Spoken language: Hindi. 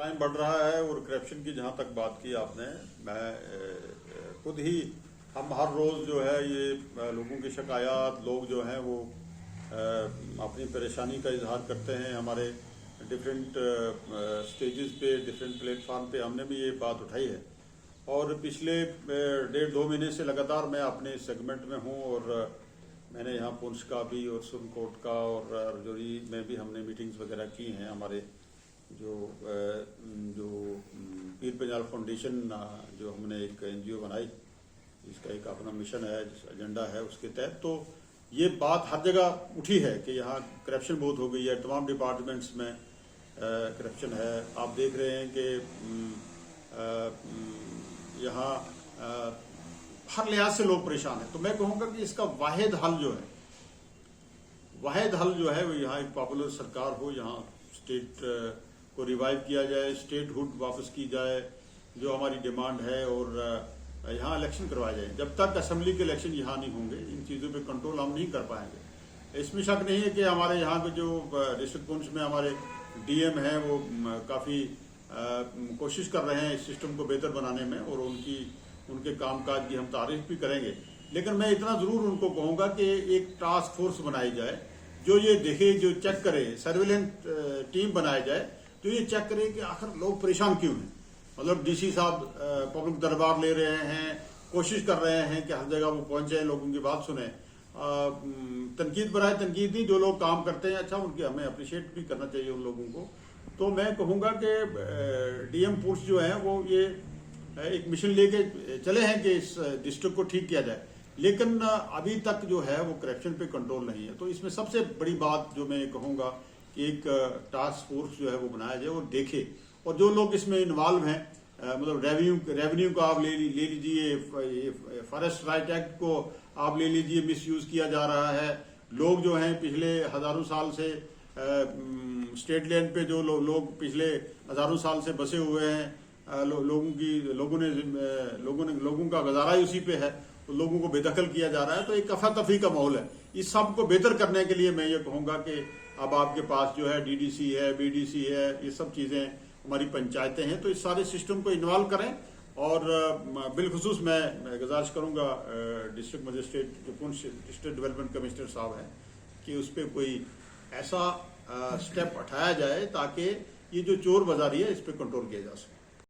क्राइम बढ़ रहा है और करप्शन की जहाँ तक बात की आपने, मैं खुद ही हम हर रोज़ जो है ये लोगों की शिकायत, लोग जो हैं वो अपनी परेशानी का इजहार करते हैं। हमारे डिफरेंट स्टेजेस पे, डिफरेंट प्लेटफार्म पे हमने भी ये बात उठाई है और पिछले 1.5-2 महीने से लगातार मैं अपने सेगमेंट में हूँ और मैंने यहाँ पुंछ का भी और सुरनकोट का और राजौरी में भी हमने मीटिंग्स वगैरह की हैं। हमारे जो पीर पंजाल फाउंडेशन, जो हमने एक NGO बनाई, इसका एक अपना मिशन है, एजेंडा है, उसके तहत तो ये बात हर जगह उठी है कि यहाँ करप्शन बहुत हो गई है। तमाम डिपार्टमेंट्स में करप्शन है। आप देख रहे हैं कि यहाँ हर लिहाज से लोग परेशान हैं। तो मैं कहूँगा कि इसका वाहिद हल जो है वो यहाँ एक पॉपुलर सरकार हो, यहाँ स्टेट को रिवाइव किया जाए, स्टेटहुड वापस की जाए, जो हमारी डिमांड है, और यहाँ इलेक्शन करवाए जाए। जब तक असेंबली के इलेक्शन यहाँ नहीं होंगे, इन चीज़ों पे कंट्रोल हम नहीं कर पाएंगे। इसमें शक नहीं है कि हमारे यहाँ के जो डिस्ट्रिक्ट पुंछ में हमारे DM हैं वो काफ़ी कोशिश कर रहे हैं इस सिस्टम को बेहतर बनाने में, और उनके कामकाज की हम तारीफ भी करेंगे। लेकिन मैं इतना ज़रूर उनको कहूँगा कि एक टास्क फोर्स बनाई जाए जो ये देखे, जो चेक करे, सर्विलेंस टीम बनाई जाए जो ये चेक करे कि आखिर लोग परेशान क्यों हैं। मतलब DC साहब पब्लिक दरबार ले रहे हैं, कोशिश कर रहे हैं कि हर जगह वो पहुंचे, लोगों की बात सुने। तनकीद बनाए, तनकीद नहीं, जो लोग काम करते हैं अच्छा उनकी हमें अप्रिशिएट भी करना चाहिए उन लोगों को। तो मैं कहूँगा कि DM पुंछ जो है वो ये एक मिशन लेके चले हैं कि इस डिस्ट्रिक्ट को ठीक किया जाए, लेकिन अभी तक जो है वो करप्शन पे कंट्रोल नहीं है। तो इसमें सबसे बड़ी बात जो मैं कहूँगा कि एक टास्क फोर्स जो है वो बनाया जाए और देखे, और जो लोग इसमें इन्वॉल्व हैं, मतलब रेवेन्यू को आप ले लीजिए, फॉरेस्ट राइट एक्ट को आप ले लीजिए, मिसयूज किया जा रहा है। लोग जो हैं पिछले हजारों साल से स्टेट लैंड पे जो लोग पिछले हजारों साल से बसे हुए हैं, लोगों का गुजारा ही उसी पे है, तो लोगों को बेदखल किया जा रहा है। तो एक अफरा-तफरी का माहौल है। इस सब को बेहतर करने के लिए मैं ये कहूँगा कि अब आपके पास जो है DDC है, BDC है, ये सब चीज़ें हमारी पंचायतें हैं, तो इस सारे सिस्टम को इन्वॉल्व करें। और बिलखुसूस मैं गुजारिश करूँगा डिस्ट्रिक्ट मजिस्ट्रेट जो पुंछ डिस्ट्रिक्ट डेवलपमेंट कमिश्नर साहब हैं कि उस पर कोई ऐसा स्टेप उठाया जाए ताकि ये जो चोर बाजारी है इस पर कंट्रोल किया जा सके।